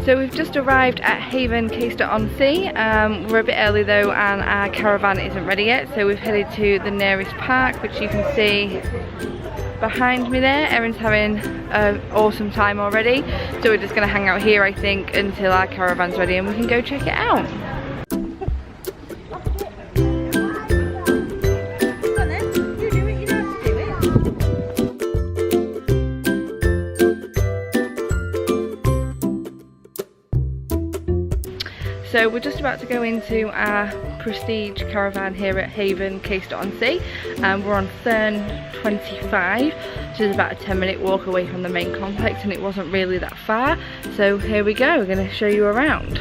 So we've just arrived at Haven Caister-on-Sea. We're a bit early though, and our caravan isn't ready yet, so we've headed to the nearest park, which you can see behind me there. Erin's having an awesome time already, so we're just going to hang out here I think until our caravan's ready and we can go check it out. So we're just about to go into our prestige caravan here at Haven Caister-on-Sea. We're on Thurn 25, which is about a 10-minute walk away from the main complex, and it wasn't really that far. So here we go, we're going to show you around.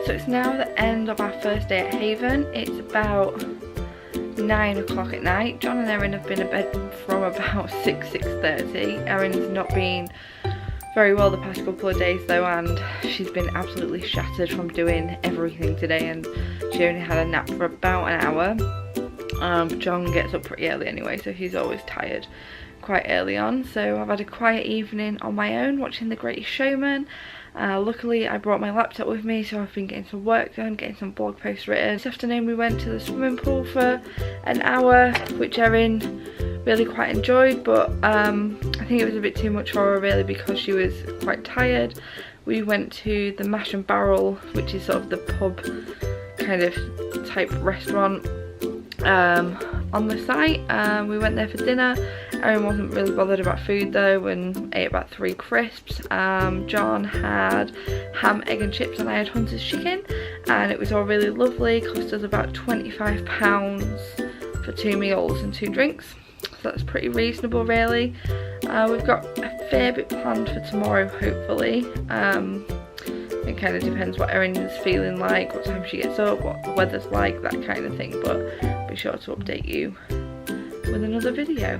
So it's now the end of our first day at Haven. It's about 9 o'clock at night. John and Erin have been in bed from about 6:30. Erin's not been very well the past couple of days though, and she's been absolutely shattered from doing everything today, and she only had a nap for about an hour. John gets up pretty early anyway, so he's always tired quite early on. So I've had a quiet evening on my own watching The Greatest Showman. Luckily I brought my laptop with me, so I've been getting some work done, getting some blog posts written. This afternoon we went to the swimming pool for an hour, which Erin really quite enjoyed, but I think it was a bit too much for her really because she was quite tired. We went to the Mash and Barrel, which is sort of the pub kind of type restaurant on the site. We went there for dinner. Erin wasn't really bothered about food though and ate about 3 crisps. John had ham, egg and chips, and I had Hunter's chicken, and it was all really lovely. Cost us about £25 for 2 meals and 2 drinks, so that's pretty reasonable really. We've got a fair bit planned for tomorrow hopefully. It kind of depends what Erin is feeling like, what time she gets up, what the weather's like, that kind of thing, but be sure to update you with another video.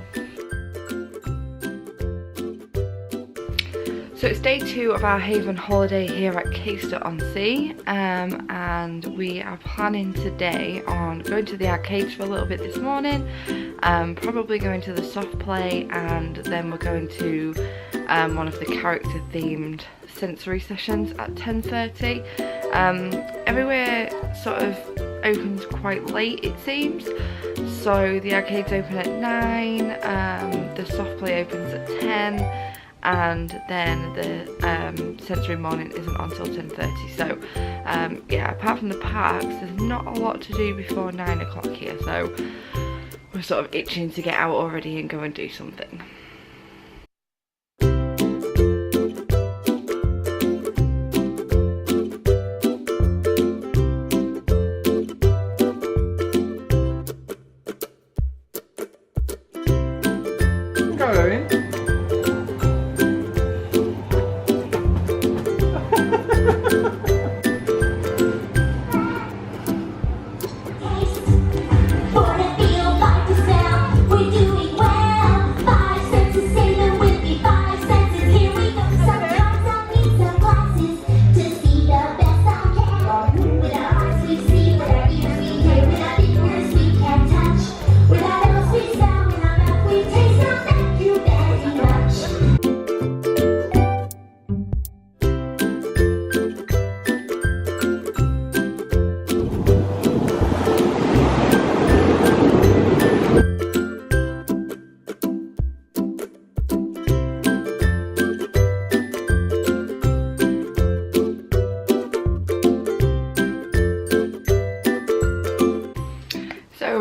So it's day 2 of our Haven holiday here at Caister-on-Sea, and we are planning today on going to the arcades for a little bit this morning, probably going to the soft play, and then we're going to one of the character themed sensory sessions at 10:30. Everywhere sort of opens quite late it seems, so the arcades open at 9, the soft play opens at 10, and then the sensory morning isn't until 10:30. So yeah, apart from the parks, there's not a lot to do before 9 o'clock here, so we're sort of itching to get out already and go and do something.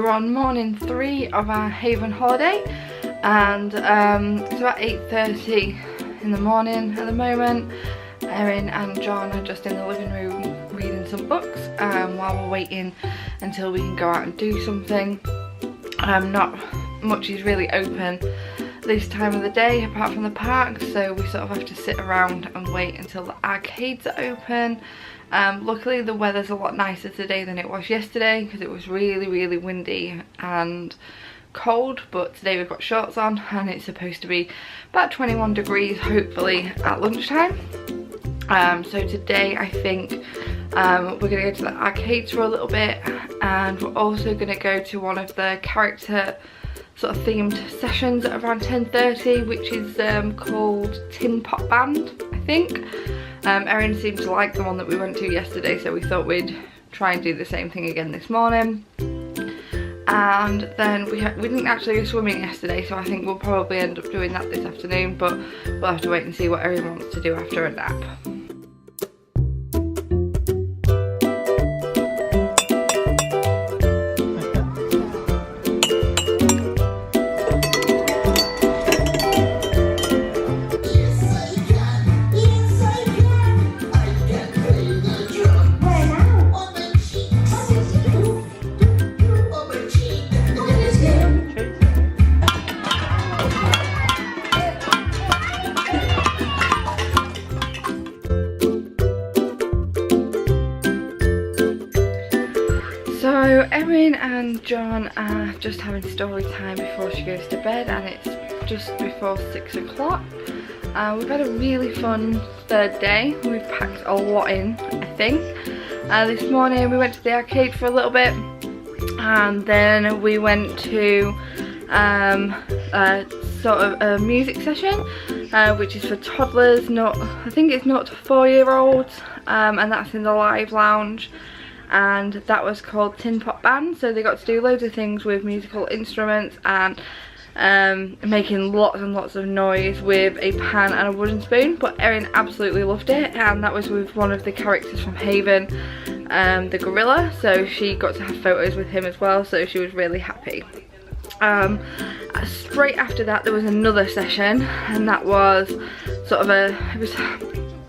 On morning 3 of our Haven holiday, and it's about 8:30 in the morning at the moment. Erin and John are just in the living room reading some books while we're waiting until we can go out and do something. Not much is really open this time of the day apart from the park, so we sort of have to sit around and wait until the arcades are open. Luckily the weather's a lot nicer today than it was yesterday because it was really windy and cold, but today we've got shorts on and it's supposed to be about 21 degrees hopefully at lunchtime. So today I think we're going to go to the arcades for a little bit, and we're also going to go to one of the character sort of themed sessions at around 10:30, which is called Tin Pot Band, I think. Erin seemed to like the one that we went to yesterday, so we thought we'd try and do the same thing again this morning. And then we didn't actually go swimming yesterday, so I think we'll probably end up doing that this afternoon, but we'll have to wait and see what Erin wants to do after a nap. So Erin and John are just having story time before she goes to bed, and it's just before 6 o'clock. We've had a really fun third day. We've packed a lot in, I think. This morning we went to the arcade for a little bit, and then we went to sort of a music session, which is for toddlers, I think it's not to 4-year-olds, and that's in the live lounge. And that was called Tin Pot Band, so they got to do loads of things with musical instruments and making lots and lots of noise with a pan and a wooden spoon. But Erin absolutely loved it, and that was with one of the characters from Haven, the gorilla, so she got to have photos with him as well, so she was really happy. Straight after that there was another session, and that was sort of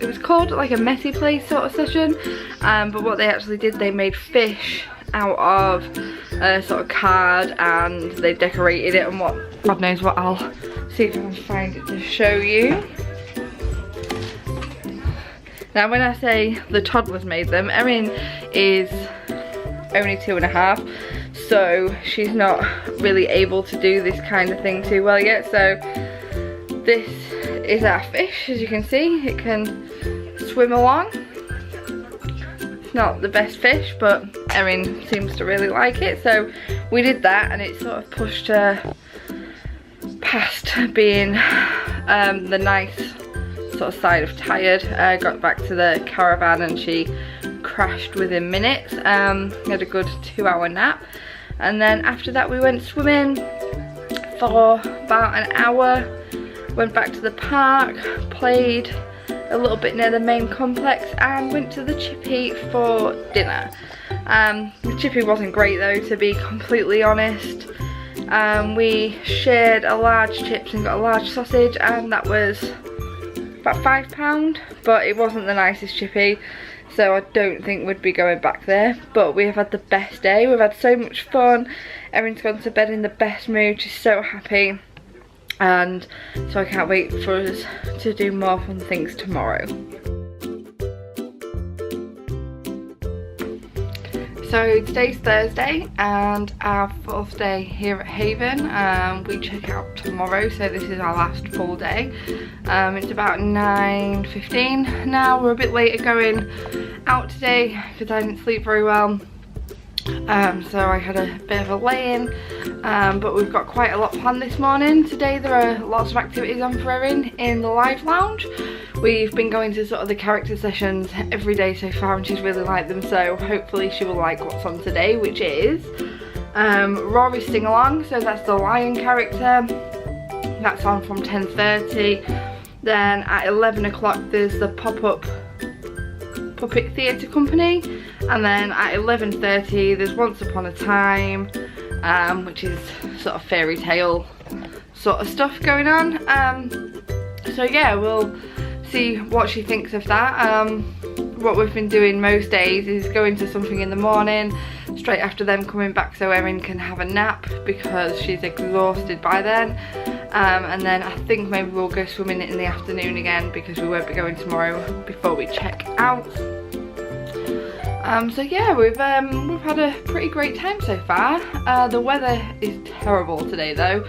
it was called like a messy place sort of session, but what they actually did, they made fish out of a sort of card and they decorated it and what God knows what. I'll see if I can find it to show you. Now when I say the toddlers made them, Erin is only 2.5, so she's not really able to do this kind of thing too well yet. So this is our fish, as you can see. It can swim along. It's not the best fish, but Erin seems to really like it, so we did that, and it sort of pushed her past being the nice sort of side of tired. Got back to the Caravan and she crashed within minutes. Had a good 2-hour nap, and then after that we went swimming for about an hour. Went back to the park, played a little bit near the main complex, and went to the Chippy for dinner. The Chippy wasn't great though, to be completely honest. We shared a large chips and got a large sausage, and that was about £5, but it wasn't the nicest chippy, so I don't think we'd be going back there. But we have had the best day, we've had so much fun. Erin's gone to bed in the best mood, she's so happy, and so I can't wait for us to do more fun things tomorrow. So today's Thursday and our 4th day here at Haven. We check out tomorrow, so this is our last full day. It's about 9:15 now. We're a bit later going out today because I didn't sleep very well. So I had a bit of a lay-in, but we've got quite a lot planned this morning. Today there are lots of activities on for Erin in the live lounge. We've been going to sort of the character sessions every day so far, and she's really liked them, so hopefully she will like what's on today, which is Rory's sing-along. So that's the lion character, that's on from 10:30. Then at 11 o'clock there's the pop-up puppet theatre company, and then at 11:30 there's Once Upon a Time, which is sort of fairy tale sort of stuff going on. So yeah, we'll see what she thinks of that. What we've been doing most days is going to something in the morning, straight after them coming back so Erin can have a nap because she's exhausted by then. And then I think maybe we'll go swimming in the afternoon again because we won't be going tomorrow before we check out. So yeah, we've had a pretty great time so far. The weather is terrible today though.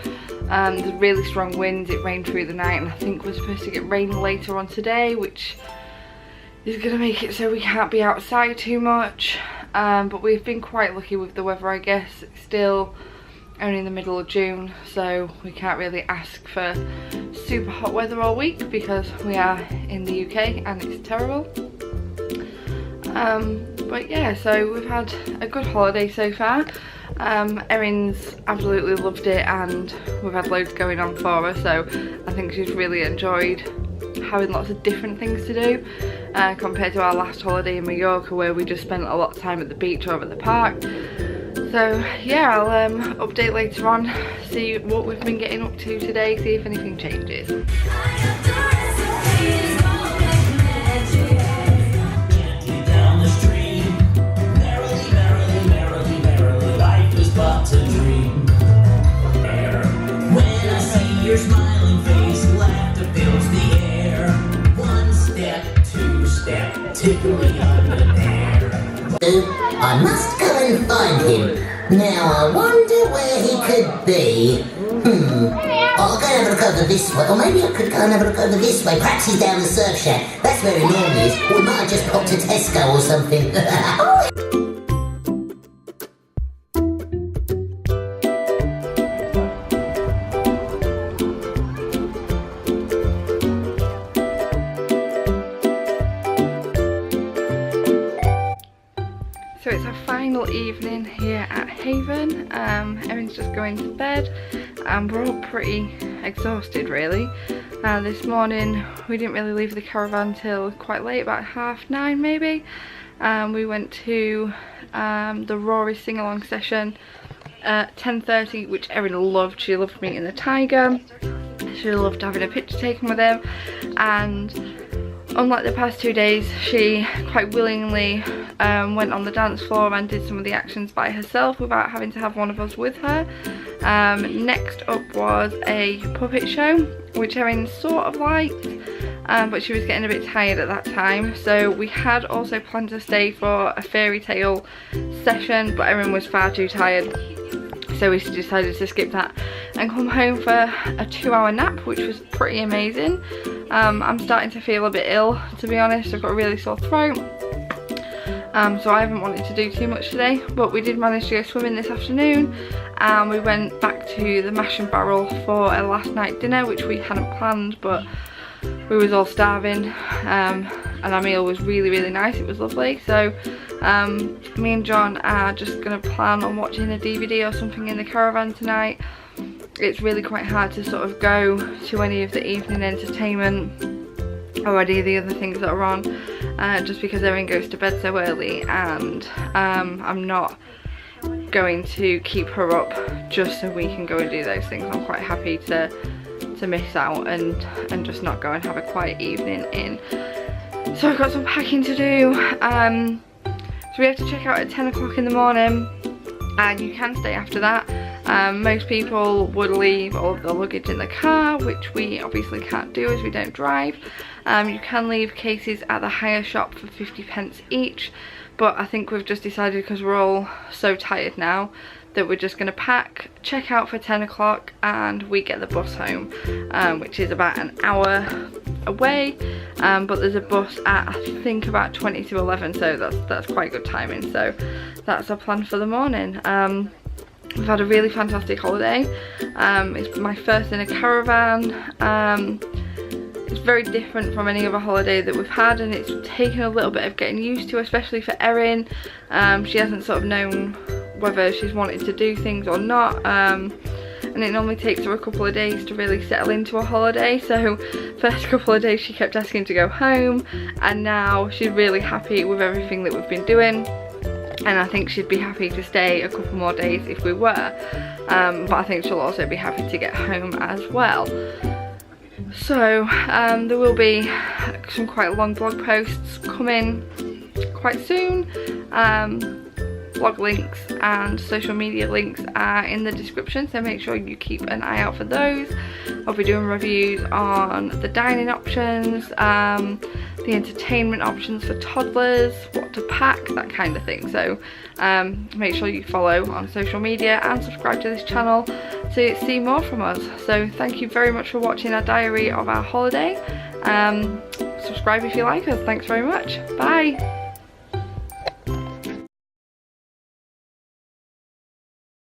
There's really strong winds, it rained through the night, and I think we're supposed to get rain later on today, which is going to make it so we can't be outside too much. But we've been quite lucky with the weather, I guess. It's still only in the middle of June, so we can't really ask for super hot weather all week because we are in the UK and it's terrible. But yeah, so we've had a good holiday so far. Erin's absolutely loved it, and we've had loads going on for her, so I think she's really enjoyed having lots of different things to do compared to our last holiday in Mallorca where we just spent a lot of time at the beach or at the park. So yeah, I'll update later on, see what we've been getting up to today, see if anything changes. But a dream. When I see your smiling face, laughter fills the air. 1 step, 2 step, tickling under there. I must go and find him. Now I wonder where he could be. I'll go and have a look over this way. Or maybe I could go and have a look over this way. Perhaps he's down the surf shack. That's where he normally is. Or he might have just popped to Tesco or something. So it's our final evening here at Haven. Erin's just going to bed and we're all pretty exhausted really. This morning we didn't really leave the caravan till quite late, about 9:30 maybe. We went to the Rory sing-along session at 10:30, which Erin loved. She loved meeting the tiger, she loved having a picture taken with him, and unlike the past 2 days, she quite willingly went on the dance floor and did some of the actions by herself without having to have one of us with her. Next up was a puppet show, which Erin sort of liked, but she was getting a bit tired at that time. So we had also planned to stay for a fairy tale session, but Erin was far too tired, so we decided to skip that and come home for a 2-hour nap, which was pretty amazing. I'm starting to feel a bit ill, to be honest. I've got a really sore throat, so I haven't wanted to do too much today, but we did manage to go swimming this afternoon, and we went back to the Mash and Barrel for a last night dinner, which we hadn't planned, but we was all starving, and our meal was really nice. It was lovely. So me and John are just going to plan on watching a DVD or something in the caravan tonight. It's really quite hard to sort of go to any of the evening entertainment or any of the other things that are on, just because Erin goes to bed so early, and I'm not going to keep her up just so we can go and do those things. I'm quite happy to miss out and just not go and have a quiet evening in. So I've got some packing to do. So we have to check out at 10 o'clock in the morning, and you can stay after that. Most people would leave all of the luggage in the car, which we obviously can't do as we don't drive. You can leave cases at the hire shop for 50p each, but I think we've just decided, because we're all so tired now, that we're just going to pack, check out for 10 o'clock, and we get the bus home, which is about an hour away, but there's a bus at I think about 20 to 11, so that's quite good timing. So that's our plan for the morning. We've had a really fantastic holiday. It's my first in a caravan. It's very different from any other holiday that we've had, and it's taken a little bit of getting used to, especially for Erin. She hasn't sort of known whether she's wanted to do things or not, and it normally takes her a couple of days to really settle into a holiday. So first couple of days she kept asking to go home, and now she's really happy with everything that we've been doing, and I think she'd be happy to stay a couple more days if we were, but I think she'll also be happy to get home as well. So there will be some quite long blog posts coming quite soon. Blog links and social media links are in the description, so make sure you keep an eye out for those. I'll be doing reviews on the dining options, the entertainment options for toddlers, what to pack, that kind of thing. So make sure you follow on social media and subscribe to this channel to see more from us. So thank you very much for watching our diary of our holiday. Subscribe if you like us. Thanks very much. Bye.